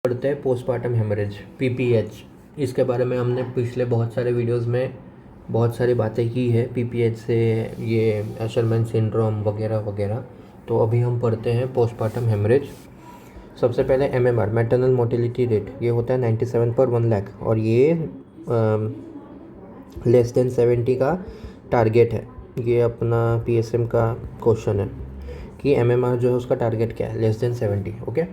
पढ़ते हैं postpartum haemorrhage PPH. इसके बारे में हमने पिछले बहुत सारे वीडियोस में बहुत सारी बातें की है, पीपीएच से ये एशरमैन सिंड्रोम वगैरह वगैरह। तो अभी हम पढ़ते हैं पोस्टपार्टम हेमरेज। सबसे पहले एमएमआर मैटरनल मोर्टेलिटी रेट, ये होता है 97 पर 1 लाख, और ये लेस देन 70 का टारगेट है। ये अपना पीएसएम का क्वेश्चन है कि एमएमआर जो है उसका टारगेट क्या है, less than 70। Okay,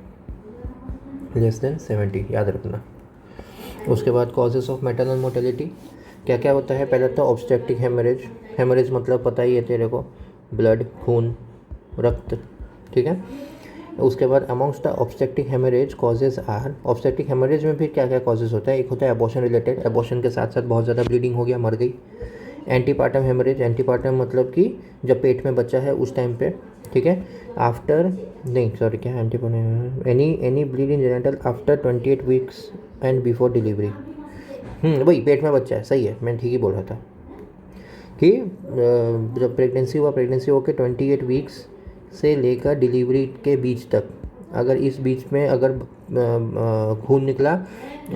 less than 70 याद रखना। उसके बाद कॉजेज़ ऑफ मैटरनल मोर्टेलिटी क्या क्या होता है। पहले तो ऑब्स्टेट्रिक हेमरेज। हेमरेज मतलब पता ही है तेरे को, ब्लड, खून, रक्त, ठीक है। उसके बाद amongst the obstetric haemorrhage causes are, obstetric haemorrhage में फिर क्या क्या कॉजेज़ होता है। एक होता है एबॉर्शन रिलेटेड, एबॉर्शन के साथ साथ बहुत ज़्यादा ब्लीडिंग हो गया, मर गई। एंटीपार्टम हेमरेज, एंटीपार्टम मतलब कि जब पेट में बच्चा है उस टाइम पे, ठीक है। आफ्टर नहीं सॉरी क्या antepartum, any bleed in genital after 28 weeks and before delivery. वही पेट में बच्चा है, सही है, मैं ठीक ही बोल रहा था कि जब प्रेगनेंसी हुआ, प्रेगनेंसी होकर 28 वीक्स से लेकर डिलीवरी के बीच तक, अगर इस बीच में अगर खून निकला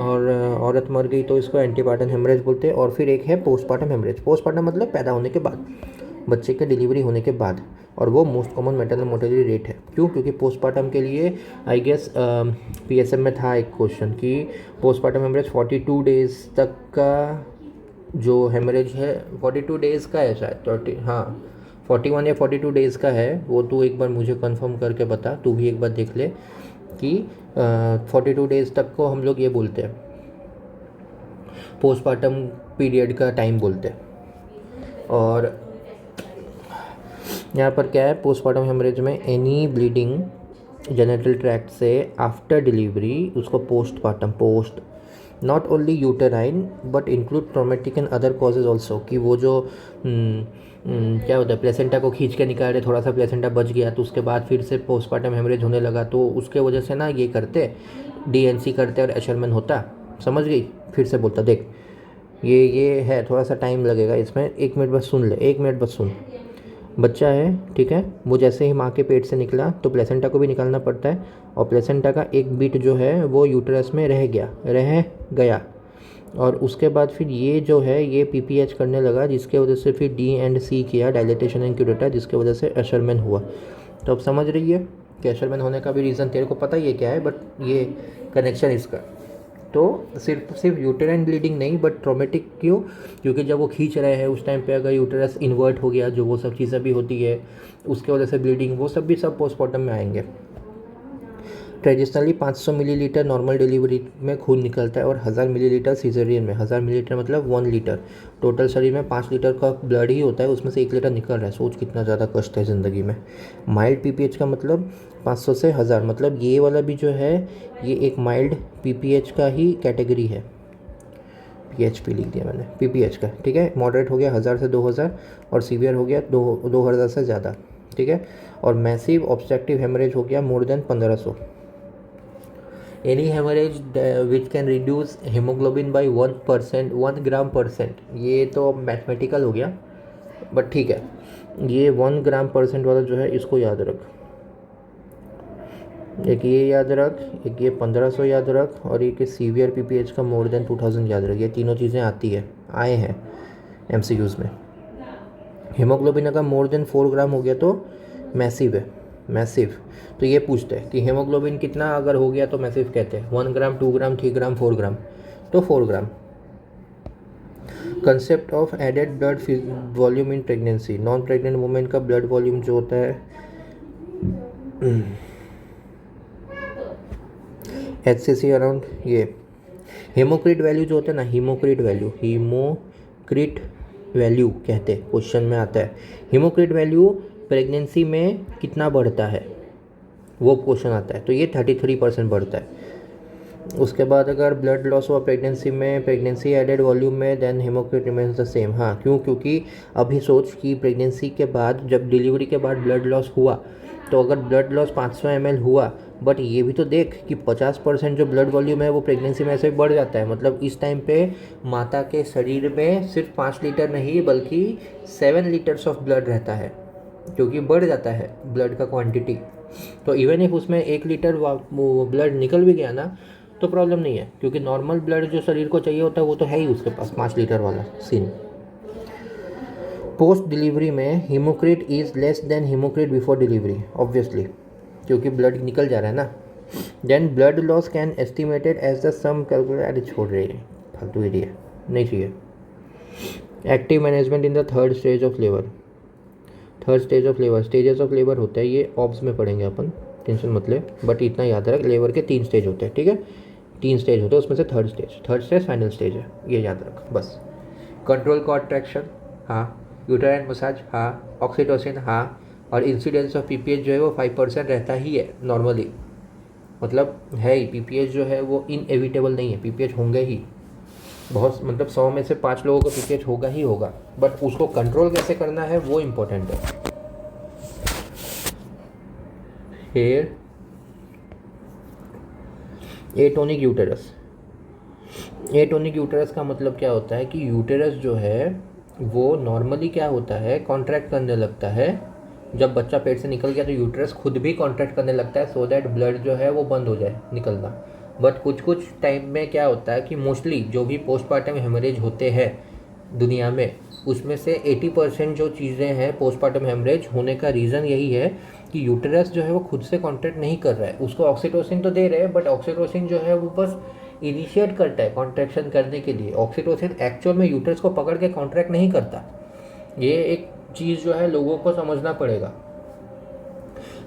और औरत मर गई तो इसको एंटीपार्टम हेमरेज बोलते हैं। और फिर एक है पोस्टपार्टम हेमरेज। पोस्टपार्टम मतलब पैदा होने के बाद, बच्चे के डिलीवरी होने के बाद, और वो most common maternal mortality rate है। क्यों? क्योंकि पोस्टपार्टम के लिए आई गेस पीएसएम में था एक क्वेश्चन कि पोस्टपार्टम हेमरेज 42 डेज़ तक का जो हेमरेज है, 42 डेज़ का है शायद, 30, हाँ 41 या 42 डेज़ का है। वो तू एक बार मुझे कंफर्म करके बता, तू भी एक बार देख ले कि 42 डेज़ तक को हम लोग ये बोलते हैं, पोस्टपार्टम पीरियड का टाइम बोलते हैं। और यहाँ पर क्या है, पोस्टपार्टम हेमरेज में एनी ब्लीडिंग जेनिटल ट्रैक्ट से आफ्टर डिलीवरी, उसको postpartum, post not only uterine but include traumatic and other causes also, कि वो जो क्या होता है, प्लेसेंटा को खींच के निकाल रहे, थोड़ा सा प्लेसेंटा बच गया तो उसके बाद फिर से पोस्टपार्टम हेमरेज होने लगा, तो उसके वजह से ना ये करते, डीएनसी करते और एशरमैन होता। समझ गई? फिर से बोलता, देख ये है, थोड़ा सा टाइम लगेगा इसमें, 1 मिनट बस सुन ले, 1 मिनट बस सुन। बच्चा है, ठीक है, वो जैसे ही माँ के पेट से निकला तो प्लेसेंटा को भी निकालना पड़ता है, और प्लेसेंटा का एक बिट जो है वो यूटरस में रह गया, और उसके बाद फिर ये जो है ये पीपीएच करने लगा, जिसके वजह से फिर डी एंड सी किया, डायलेटेशन एंड क्यूरेटा, जिसके वजह से एशरमैन हुआ। तो अब समझ रही है कि एशरमैन होने का भी रीज़न तेरे को पता ही है क्या है, बट ये कनेक्शन इसका। तो सिर्फ यूटेराइन ब्लीडिंग नहीं बट ट्रॉमेटिक, क्यों? क्योंकि जब वो खींच रहे हैं उस टाइम पे अगर यूटेरस इन्वर्ट हो गया, जो वो सब चीज़ें भी होती है, उसके वजह से ब्लीडिंग, वो सब भी सब पोस्टमार्टम में आएंगे। ट्रेडिशनली 500 मिलीलीटर नॉर्मल डिलीवरी में खून निकलता है, और 1000 मिलीलीटर सीजरियन में। 1000 मिलीलीटर मतलब 1 लीटर। टोटल शरीर में 5 लीटर का ब्लड ही होता है, उसमें से 1 लीटर निकल रहा है। सोच कितना ज़्यादा कष्ट है ज़िंदगी में। माइल्ड पीपीएच का मतलब 500 से 1000, मतलब ये वाला भी जो है ये एक माइल्ड पीपीएच का ही कैटेगरी है। पीएचपी लिख दिया मैंने, पीपीएच का, ठीक है। मॉडरेट हो गया 1000 से 2000, और सीवियर हो गया 2000 से ज़्यादा, ठीक है। और मैसिव ऑब्स्ट्रक्टिव हेमरेज हो गया more than 1500। Any haemorrhage which can reduce haemoglobin by 1%, 1 gram percent, ये तो मैथमेटिकल हो गया बट ठीक है। ये 1 ग्राम परसेंट वाला जो है इसको याद रख, एक ये याद रख, एक ये 1500 याद रख, और एक सीवियर पीपीएच का मोर देन 2000 याद रख। ये तीनों चीज़ें आती है, आए हैं एमसीक्यूज़ में। हीमोग्लोबिन अगर मोर देन 4 ग्राम हो गया तो मैसिव है, मैसिव। तो ये पूछते हैं कि हीमोग्लोबिन कितना अगर हो गया तो मैसिव कहते हैं। 1 ग्राम, 2 ग्राम, 3 ग्राम, 4 ग्राम, तो 4 gram. Concept of added blood volume in pregnancy, non pregnant women का ब्लड वॉल्यूम जो होता है HCC अराउंड, ये हीमोक्रिट वैल्यू जो होता है ना, हीमोक्रिट वैल्यू कहते हैं, क्वेश्चन में आता है। हीमोक्रिट वैल्यू प्रेगनेंसी में कितना बढ़ता है, वो क्वेश्चन आता है, तो ये 33% बढ़ता है। उसके बाद अगर ब्लड लॉस हुआ प्रेगनेंसी में, प्रेगनेंसी एडेड वॉल्यूम में, देन हीमोक्रिट रिमेन्स द सेम। हाँ, क्यों? क्योंकि अभी सोच कि प्रेगनेंसी के बाद, जब डिलीवरी के बाद ब्लड लॉस हुआ, तो अगर ब्लड लॉस 500 ml हुआ, बट ये भी तो देख कि 50% जो ब्लड वॉल्यूम है वो प्रेगनेंसी में ऐसे बढ़ जाता है। मतलब इस टाइम पे माता के शरीर में सिर्फ 5 लीटर नहीं बल्कि 7 लीटर्स ऑफ ब्लड रहता है, क्योंकि बढ़ जाता है ब्लड का क्वांटिटी। तो इवन इफ उसमें 1 लीटर ब्लड निकल भी गया ना, तो प्रॉब्लम नहीं है, क्योंकि नॉर्मल ब्लड जो शरीर को चाहिए होता है वो तो है ही उसके पास 5 लीटर वाला सीन। पोस्ट डिलीवरी में haematocrit is less than haematocrit before delivery, obviously क्योंकि ब्लड निकल जा रहा है ना। Then blood loss can estimated as the sum calculate, अरे छोड़ रही है फालतू एरिया नहीं चाहिए। Active management in the third stage of labour. Third stage of labour, stages of labour होता है, ये ऑब्स में पढ़ेंगे अपन, टेंशन मत ले, बट इतना याद रख लेबर के 3 स्टेज होते हैं, ठीक है, 3 स्टेज होते हैं, उसमें से थर्ड स्टेज फाइनल स्टेज है, ये याद रख बस। कंट्रोल कॉन्ट्रैक्शन, हाँ, यूटेराइन मसाज, हाँ, ऑक्सीटोसिन, हाँ, और इंसिडेंस ऑफ पीपीएच जो है वो 5% रहता ही है नॉर्मली, मतलब है ही, पीपीएच जो है वो इनएविटेबल नहीं है, पीपीएच होंगे ही, बहुत मतलब 100 में से 5 लोगों को पीपीएच होगा ही होगा, बट उसको कंट्रोल कैसे करना है वो इम्पोर्टेंट है। फिर एटोनिक यूटेरस। एटोनिक यूटेरस का मतलब क्या होता है कि यूटेरस जो है वो नॉर्मली क्या होता है, कॉन्ट्रैक्ट करने लगता है, जब बच्चा पेट से निकल गया तो यूटेरस खुद भी कॉन्ट्रैक्ट करने लगता है सो दैट ब्लड जो है वो बंद हो जाए निकलना। बट कुछ कुछ टाइम में क्या होता है कि मोस्टली जो भी पोस्टपार्टम हेमरेज होते हैं दुनिया में, उसमें से 80% जो चीज़ें हैं पोस्टपार्टम हेमरेज होने का रीज़न यही है कि यूटेरस जो है वो खुद से कॉन्ट्रैक्ट नहीं कर रहा है। उसको ऑक्सीटोसिन तो दे रहे हैं, बट ऑक्सीटोसिन जो है वो बस इनिशिएट करता है कॉन्ट्रैक्शन करने के लिए, ऑक्सीटोसिन एक्चुअल में यूटेरस को पकड़ के कॉन्ट्रैक्ट नहीं करता। ये एक चीज़ जो है लोगों को समझना पड़ेगा।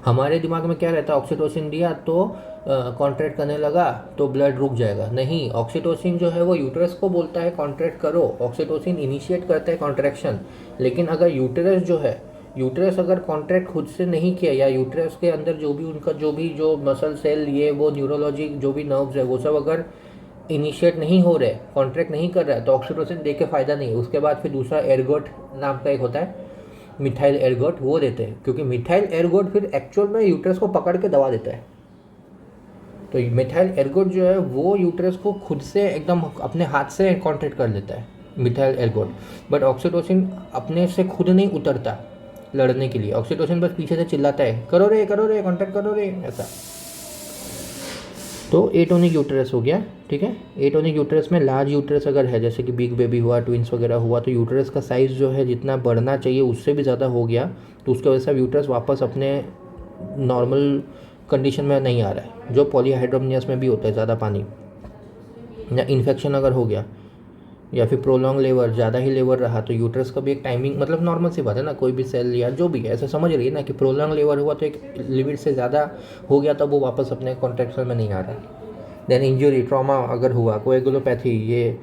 हमारे दिमाग में क्या रहता है, ऑक्सीटोसिन दिया तो कॉन्ट्रैक्ट करने लगा तो ब्लड रुक जाएगा, नहीं, ऑक्सीटोसिन जो है वो यूटेरस को बोलता है कॉन्ट्रैक्ट करो, ऑक्सीटोसिन इनिशिएट करता है कॉन्ट्रैक्शन। लेकिन अगर यूटेरस जो है, यूटेरस अगर कॉन्ट्रैक्ट खुद से नहीं किया, या यूटेरस के अंदर जो भी उनका जो मसल सेल, ये वो न्यूरोलॉजी जो भी नर्व्स है वो सब अगर इनिशिएट नहीं हो रहे, कॉन्ट्रैक्ट नहीं कर रहा है, तो ऑक्सीटोसिन दे के फ़ायदा नहीं है। उसके बाद फिर दूसरा एर्गोट नाम का एक होता है, मिथाइल एर्गोट, वो देते हैं, क्योंकि मिथाइल एर्गोट फिर एक्चुअल में यूटेरस को पकड़ के दबा देता है। तो मिथाइल एर्गोट जो है वो यूटेरस को खुद से एकदम अपने हाथ से कॉन्ट्रैक्ट कर लेता है, मिथाइल एर्गोट। बट ऑक्सीटोसिन अपने से खुद नहीं उतरता लड़ने के लिए, ऑक्सीटोसिन बस पीछे से चिल्लाता है करो रे कॉन्ट्रैक्ट करो रे, ऐसा। तो एटोनिक यूटेरस हो गया, ठीक है। एटोनिक यूटेरस में लार्ज यूटेरस अगर है, जैसे कि बिग बेबी हुआ, ट्विंस वगैरह हुआ, तो यूटेरस का साइज़ जो है जितना बढ़ना चाहिए उससे भी ज़्यादा हो गया, तो उसकी वजह से अब यूटेरस वापस अपने नॉर्मल कंडीशन में नहीं आ रहा है, जो पॉलीहाइड्रोमनियस में भी होता है, ज़्यादा पानी, या इन्फेक्शन अगर हो गया, या फिर प्रोलॉन्ग लेबर, ज़्यादा ही लेबर रहा, तो यूट्रस का भी एक टाइमिंग, मतलब नॉर्मल सी बात है ना, कोई भी सेल या जो भी है ऐसा समझ रही है ना कि प्रोलॉन्ग लेबर हुआ तो एक लिमिट से ज़्यादा हो गया, तब वो वापस अपने कॉन्ट्रैक्शन में नहीं आ रहा। देन इंजरी, ट्रॉमा अगर हुआ, कोएगुलोपैथी, ये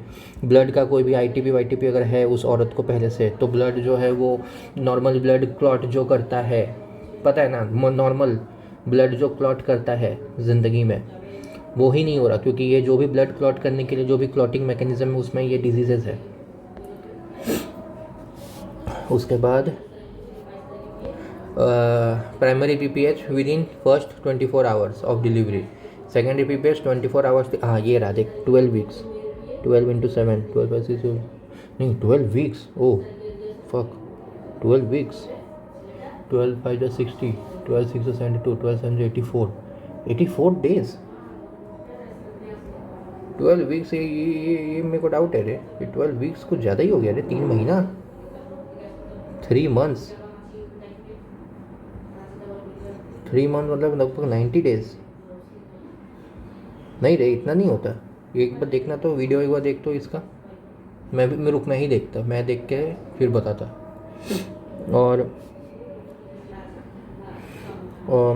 ब्लड का कोई भी आईटीपी वाईटीपी अगर है उस औरत को पहले से, तो ब्लड जो है वो नॉर्मल ब्लड क्लॉट जो करता है, पता है ना, नॉर्मल ब्लड जो क्लॉट करता है ज़िंदगी में वो ही नहीं हो रहा, क्योंकि ये जो भी ब्लड क्लॉट करने के लिए जो भी क्लॉटिंग मैकेनिज्म है उसमें ये डिजीजेज है। उसके बाद primary PPH with in first 24 hours of delivery, secondary PPH 24 hours, हाँ ये रहा देख, 12 वीक्स, 12 × 7, 12 × 6 नहीं 12 weeks, oh fuck, 12 weeks, 12 × 5 = 60, 12 × 6 = 72, 12 × 7 = 84 days, 12 weeks. ये मेरे को डाउट है रे, ये 12 वीक्स कुछ ज़्यादा ही हो गया रे, 3 महीना, 3 मंथ्स, 3 मंथ मतलब लगभग 90 डेज, नहीं रे इतना नहीं होता। एक बार देखना तो वीडियो, एक बार देख तो इसका, मैं ही देखता, मैं देख के फिर बताता। और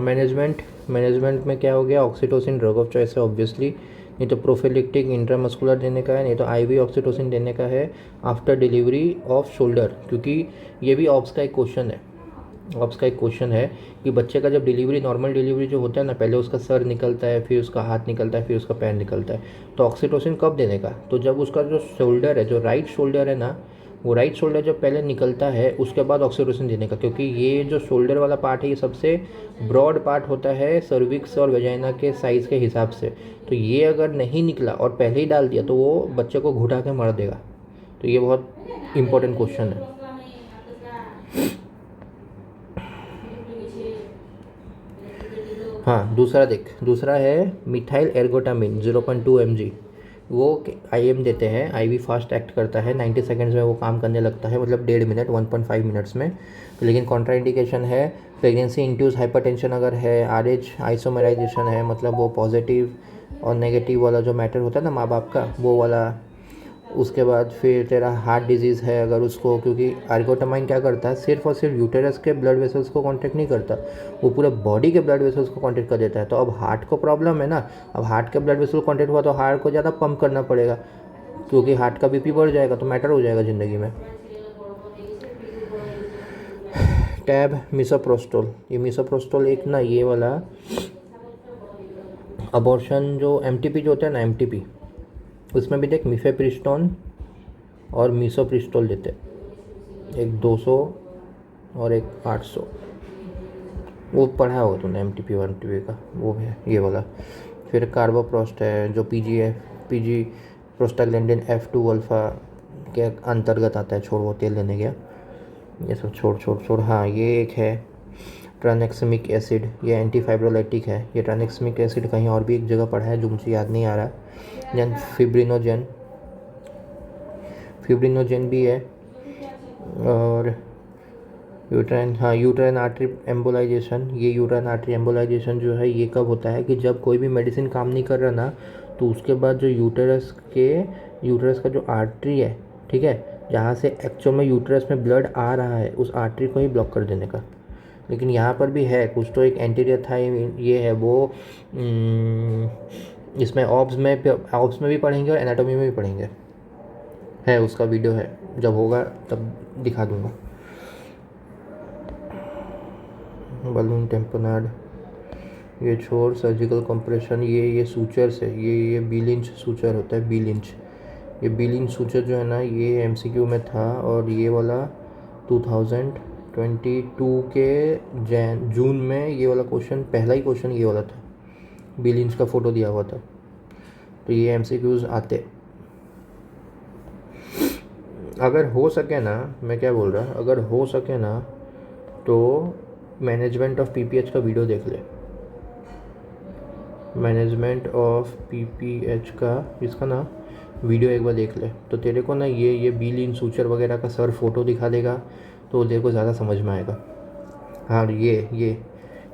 मैनेजमेंट में क्या हो गया, ऑक्सीटोसिन ड्रग ऑफ चॉइस है ऑब्वियसली, नहीं तो प्रोफिलेक्टिक इंट्रामस्कुलर देने का है, नहीं तो आईवी ऑक्सीटोसिन देने का है आफ्टर डिलीवरी ऑफ शोल्डर, क्योंकि ये भी ऑप्स का एक क्वेश्चन है कि बच्चे का जब डिलीवरी, नॉर्मल डिलीवरी जो होता है ना, पहले उसका सर निकलता है, फिर उसका हाथ निकलता है, फिर उसका पैर निकलता है, तो ऑक्सीटोसिन कब देने का, तो जब उसका जो शोल्डर है, जो राइट शोल्डर है ना, वो राइट शोल्डर जब पहले निकलता है उसके बाद ऑक्सीटोसिन देने का, क्योंकि ये जो शोल्डर वाला पार्ट है ये सबसे ब्रॉड पार्ट होता है सर्विक्स और वेजाइना के साइज़ के हिसाब से, तो ये अगर नहीं निकला और पहले ही डाल दिया तो वो बच्चे को घुटा के मार देगा। तो ये बहुत इम्पोर्टेंट क्वेश्चन है। हाँ दूसरा देख, दूसरा है मिथाइल एर्गोटामिन 0.2 mg। वो IM देते हैं, IV फास्ट एक्ट करता है, 90 सेकेंड्स में वो काम करने लगता है, मतलब 1.5 मिनट 1.5 मिनट्स में। लेकिन कॉन्ट्राइंडिकेशन है, प्रेगनेंसी इंड्यूस हाइपरटेंशन अगर है, RH आइसोमराइजेशन है, मतलब वो पॉजिटिव और नेगेटिव वाला जो मैटर होता है ना माँ बाप का, वो वाला। उसके बाद फिर तेरा हार्ट डिजीज़ है अगर उसको, क्योंकि आर्गोटामाइन क्या करता है, सिर्फ और सिर्फ यूटेरस के ब्लड वेसल्स को कॉन्ट्रैक्ट नहीं करता, वो पूरे बॉडी के ब्लड वेसल्स को कॉन्ट्रैक्ट कर देता है। तो अब हार्ट को प्रॉब्लम है ना, अब हार्ट के ब्लड वेसल कॉन्ट्रैक्ट हुआ तो हार्ट को ज़्यादा पंप करना पड़ेगा, क्योंकि हार्ट का BP बढ़ जाएगा तो मैटर हो जाएगा ज़िंदगी में। टैब मिसोप्रोस्टोल, ये मिसोप्रोस्टोल एक ना ये वाला अबॉर्शन जो MTP जो होता है ना MTP, उसमें भी देख मिफेप्रिस्टोन और मिसोप्रिस्टोल देते, एक 200 और एक 800। वो पढ़ा होगा तूने MTP 1TP का, वो है ये वाला। फिर कार्बोप्रोस्ट है जो PG प्रोस्टाग्लैंडिन F2 अल्फ़ा के अंतर्गत आता है। छोड़ वो तेल लेने गया, ये सब छोड़। हाँ ये एक है ट्रानेक्समिक एसिड, ये एंटीफाइब्रोलाइटिक है। ये ट्रानेक्समिक एसिड कहीं और भी एक जगह पढ़ा है जो मुझे याद नहीं आ रहा। देन फिब्रिनोजेन भी है। और यूट्राइन, हाँ यूट्राइन आर्टरी एम्बोलाइजेशन। ये यूट्राइन आर्टरी एम्बोलाइजेशन जो है ये कब होता है कि जब कोई भी मेडिसिन काम नहीं कर रहा ना, तो उसके बाद जो यूटरस का जो आर्टरी है, ठीक है, जहाँ से एक्चुअल में यूटरस में ब्लड आ रहा है, उस आर्टरी को ही ब्लॉक कर देने का। लेकिन यहाँ पर भी है कुछ तो, एक एंटीरियर था ये है वो, इसमें ऑब्स में भी पढ़ेंगे और एनाटॉमी में भी पढ़ेंगे, है उसका वीडियो है, जब होगा तब दिखा दूँगा। बलून टेम्पोनाड, ये छोड़। सर्जिकल कंप्रेशन, ये सूचर से, ये बिलिंच सूचर होता है, बिलिंच। ये बिलिंच सूचर जो है ना, ये MCQ में था, और ये वाला 2022 के जून में ये वाला क्वेश्चन, पहला ही क्वेश्चन ये वाला था, बिलिंच का फ़ोटो दिया हुआ था। तो ये MCQs आते, अगर हो सके ना, मैं क्या बोल रहा, अगर हो सके ना तो मैनेजमेंट ऑफ PPH का वीडियो देख ले। मैनेजमेंट ऑफ PPH का इसका ना वीडियो एक बार देख ले, तो तेरे को ना ये बिलिन सूचर वगैरह का सर फोटो दिखा देगा, तो तेरे को ज़्यादा समझ में आएगा। हाँ ये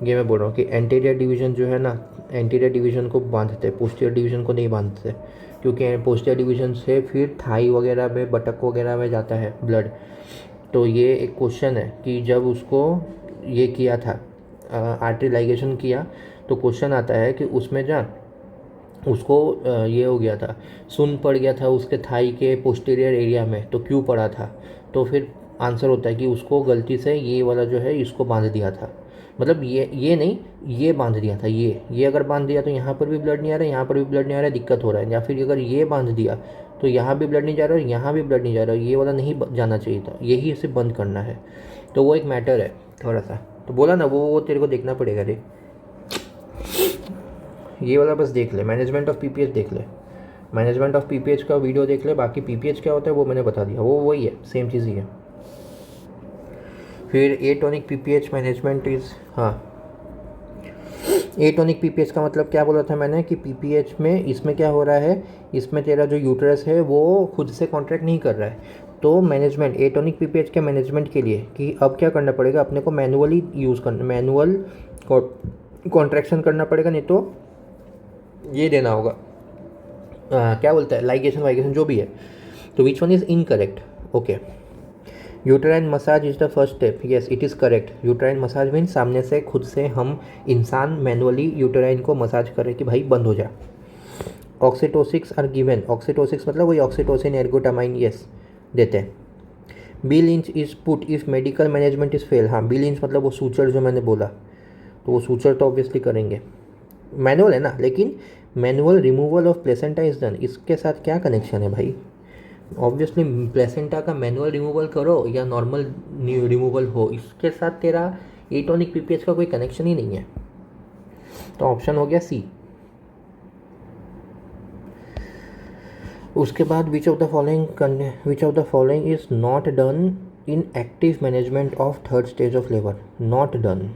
मैं बोल रहा हूँ कि एंटीरियर डिवीज़न जो है ना, एंटीरियर डिवीज़न को बांधते, पोस्टीरियर डिवीज़न को नहीं बांधते, क्योंकि पोस्टीरियर डिवीज़न से फिर थाई वगैरह में, बटक वगैरह में जाता है ब्लड। तो ये एक क्वेश्चन है कि जब उसको ये किया था, आर्टरी लाइगेशन किया, तो क्वेश्चन आता है कि उसमें जा उसको ये हो गया था, सुन पड़ गया था उसके थाई के पोस्टीरियर एरिया में, तो क्यों पड़ा था, तो फिर आंसर होता है कि उसको गलती से ये वाला जो है इसको बांध दिया था, मतलब ये नहीं, ये बांध दिया था, ये अगर बांध दिया तो यहाँ पर भी ब्लड नहीं आ रहा है, यहाँ पर भी ब्लड नहीं आ रहा है, दिक्कत हो रहा है। या फिर अगर ये बांध दिया तो यहाँ भी ब्लड नहीं जा रहा है, यहाँ भी ब्लड नहीं जा रहा है, ये वाला नहीं जाना चाहिए था, यही इसे बंद करना है। तो वो एक मैटर है थोड़ा सा, तो बोला ना वो तेरे को देखना पड़ेगा रे, ये वाला बस देख ले, मैनेजमेंट ऑफ PPH देख ले, मैनेजमेंट ऑफ PPH का वीडियो देख ले। बाकी PPH क्या होता है वो मैंने बता दिया, वो वही है, सेम चीज़ ही है। फिर एटोनिक PPH मैनेजमेंट इज़, हाँ एटोनिक PPH का मतलब क्या बोला था मैंने कि PPH में इसमें क्या हो रहा है, इसमें तेरा जो यूट्रस है वो खुद से कॉन्ट्रैक्ट नहीं कर रहा है। तो मैनेजमेंट, एटोनिक PPH के मैनेजमेंट के लिए कि अब क्या करना पड़ेगा, अपने को मैनुअली यूज़ करना, मैनुअल कॉन्ट्रैक्शन करना पड़ेगा, नहीं तो ये देना होगा, क्या बोलता है, लाइगेशन वाइगेशन जो भी है। तो which one is incorrect? Okay, uterine massage is the first step, yes it is correct. Uterine massage mean सामने से खुद से हम इंसान मैनुअली यूट्राइन को मसाज करें कि भाई बंद हो जाए। ऑक्सीटोसिक्स आर गिवन, ऑक्सीटोसिक्स मतलब वही ऑक्सीटोसिन एर्गोटामाइन, येस देते हैं। B Lynch is put if medical management is fail, हाँ बिलिंच मतलब वो सूचर जो मैंने बोला, तो वो सूचर तो ऑब्वियसली करेंगे, मैनुअल है ना, लेकिन manual removal of placenta is done, इसके साथ क्या कनेक्शन है भाई? ऑब्वियसली प्लेसेंटा का मैनुअल रिमूवल करो या नॉर्मल रिमूवल हो, इसके साथ तेरा एटोनिक PPH का कोई कनेक्शन ही नहीं है। तो ऑप्शन हो गया C। उसके बाद विच of the following is not done in active management of third stage of labour, not done.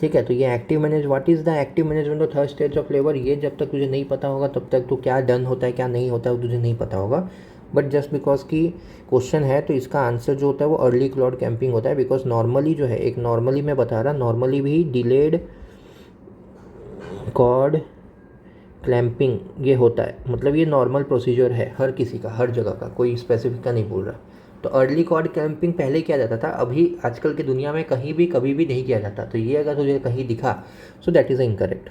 ठीक है। तो ये active manage, what is the active management of third stage of labour, ये जब तक तुझे नहीं पता होगा तब तक तो क्या डन होता है क्या नहीं होता है वो तुझे नहीं पता होगा। बट जस्ट बिकॉज की क्वेश्चन है तो इसका आंसर जो होता है वो अर्ली क्लॉड कैंपिंग होता है। बिकॉज नॉर्मली जो है, एक नॉर्मली मैं बता रहा, नॉर्मली भी डिलेड कॉर्ड क्लैंपिंग ये होता है, मतलब ये नॉर्मल प्रोसीजर है हर किसी का, हर जगह का, कोई स्पेसिफिक का नहीं बोल रहा। तो अर्ली कॉर्ड क्लैंपिंग पहले किया जाता था, अभी आजकल की दुनिया में कहीं भी कभी भी नहीं किया जाता। तो ये अगर तुझे कहीं दिखा सो दैट इज़ इनकरेक्ट।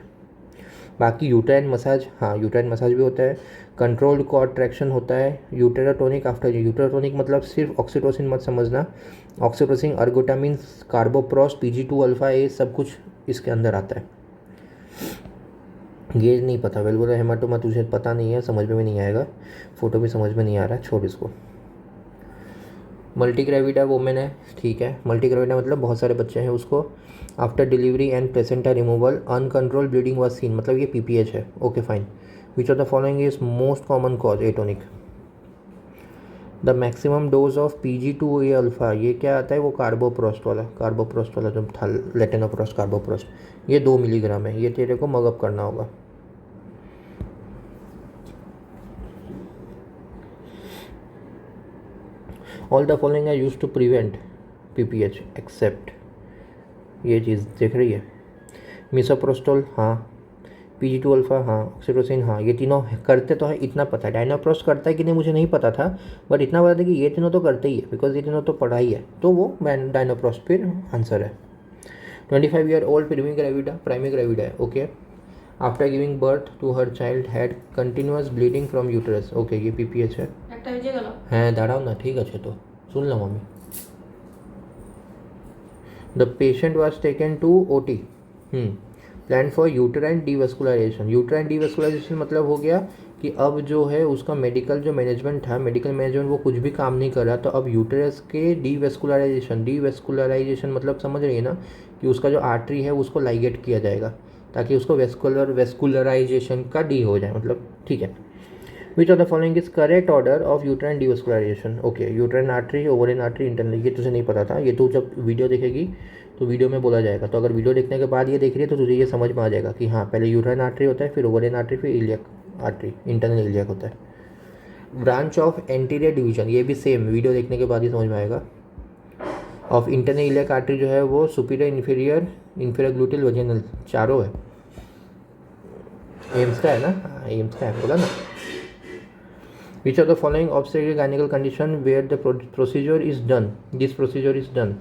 बाकी यूट्राइन मसाज, हाँ यूट्राइन मसाज भी होता है। कंट्रोल्ड कॉर्ड ट्रैक्शन होता है। यूटेराटोनिक आफ्टर, यूटेराटोनिक मतलब सिर्फ ऑक्सीटोसिन मत समझना, ऑक्सीटोसिन, अर्गोटामिन, कार्बोप्रॉस, PG2 अल्फा, ये सब कुछ इसके अंदर आता है। ये नहीं पता, वेलवुलर हेमाटोमा तुझे पता नहीं है, समझ में भी नहीं आएगा, फोटो भी समझ में नहीं आ रहा, छोड़ इसको। मल्टी ग्रेविडा वोमेन है, ठीक है। मल्टी ग्रेविडा मतलब बहुत सारे बच्चे हैं उसको। After delivery and placenta removal uncontrol bleeding was seen, मतलब ये PPH है। Okay fine. Which of the following is most common cause atonic. The maximum dose of PG2A alpha, ये क्या आता है, वो कार्बोप्रोस्ट वाला जो था, लेटेनोप्रोस्ट कार्बोप्रोस्ट, ये 2 मिलीग्राम है। ये तेरे को मगअप करना होगा। All the following are use to prevent PPH except, ये चीज़ देख रही है, मिसोप्रोस्टोल हाँ, PG2 अल्फा हाँ, ऑक्सीटोसिन हाँ, ये तीनों करते तो है, इतना पता है। डायनाप्रोस्ट करता है कि नहीं मुझे नहीं पता था, बट इतना पता था कि ये तीनों तो करते ही है, बिकॉज ये तीनों तो पढ़ा ही है, तो वो डायनाप्रोस्ट फिर आंसर है। 25 ईयर ओल्ड प्राइमी ग्रेविडा है, okay. After giving birth to her child had continuous bleeding from uterus, okay, ये PPH है। হ্যাঁ দাঁড়াও না, ঠিক আছে তো শুনলাম আমি। The patient was taken to OT, plan for uterine devascularisation. Uterine devascularisation मतलब हो गया कि अब जो है उसका मेडिकल जो मैनेजमेंट था, मेडिकल मैनेजमेंट वो कुछ भी काम नहीं कर रहा, तो अब यूटरस के डीवेस्कुलराइजेशन मतलब समझ रही है ना, कि उसका जो आर्टरी है उसको लाइगेट किया जाएगा ताकि उसको वेस्कुलराइजेशन का डी हो जाए, मतलब ठीक है। Which of the following is correct order of uterine devascularisation, okay. Uterine artery, ovarian artery, internal, ये तुझे नहीं पता था, ये तू जब वीडियो देखेगी तो वीडियो में बोला जाएगा। तो अगर वीडियो देखने के बाद ये देख रही है तो तुझे ये समझ में आ जाएगा कि हाँ पहले यूट्राइन आर्टरी होता है, फिर ओवरिन आर्टरी, फिर इलियक आर्टरी, इंटरनल इलियक होता है। ब्रांच ऑफ एंटीरियर डिवीजन, ये भी सेम वीडियो देखने के बाद ही समझ में आएगा। ऑफ इंटरनल इलियक आर्टरी जो है वो सुपीरियर, इंफीरियर ग्लूटिल, वजेनल, चारों है। एम्स का है ना, हाँ एम्स का है, बोला ना। Which of the following obstetric gynecological condition where the procedure is done, this procedure is done,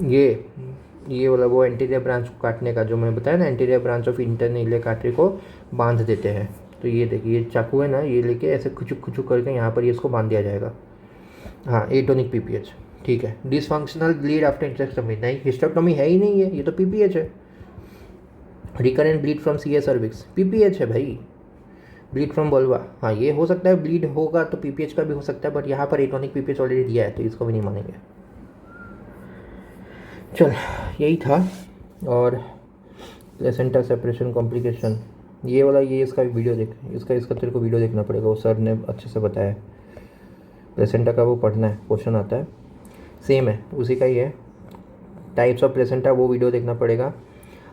ये वाला वो एंटीरियर ब्रांच को काटने का जो मैंने बताया ना, anterior branch of internal iliac artery को बांध देते हैं। तो ये देखिए, ये चाकू है ना, ये लेके ऐसे खुचुक खुचुक करके यहाँ पर ये इसको बांध दिया जाएगा। हाँ एटोनिक PPH, ठीक है। डिसफंक्शनल ब्लीड आफ्टर हिस्टेक्टोमी, नहीं हिस्टेक्टोमी है ही नहीं है, ये तो PPH है। Recurrent bleed from CA cervix, PPH है भाई। ब्लीड फ्रॉम वल्वा, हाँ ये हो सकता है, ब्लीड होगा तो PPH का भी हो सकता है, बट यहाँ पर एटोनिक PPH ऑलरेडी दिया है तो इसको भी नहीं मानेंगे। चल यही था। और प्लेसेंटा सेपरेशन कॉम्प्लिकेशन, ये वाला, ये इसका वीडियो देख, इसका तेरे को वीडियो देखना पड़ेगा, वो सर ने अच्छे से बताया। प्लेसेंटा का वो पढ़ना है, क्वेश्चन आता है, सेम है उसी का ही है। टाइप्स ऑफ प्लेसेंटा वो वीडियो देखना पड़ेगा।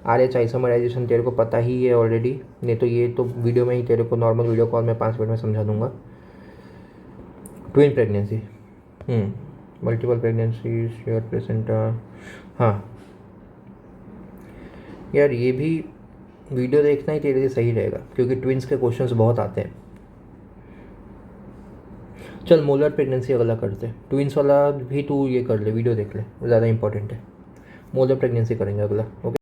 RH आइसोमराइजेशन तेरे को पता ही है ऑलरेडी, नहीं तो ये तो वीडियो में ही तेरे को नॉर्मल वीडियो कॉल में 5 मिनट में समझा दूंगा। Twin pregnancy, multiple pregnancy, share placenta, हाँ यार ये भी वीडियो देखना ही तेरे लिए सही रहेगा क्योंकि ट्विन्स के क्वेश्चंस बहुत आते हैं। चल मोलर प्रेगनेंसी अगला करते हैं, ट्विन्स वाला भी तू ये कर ले, वीडियो देख ले, ज़्यादा इंपॉर्टेंट है। मोलर प्रेगनेंसी करेंगे अगला, ओके।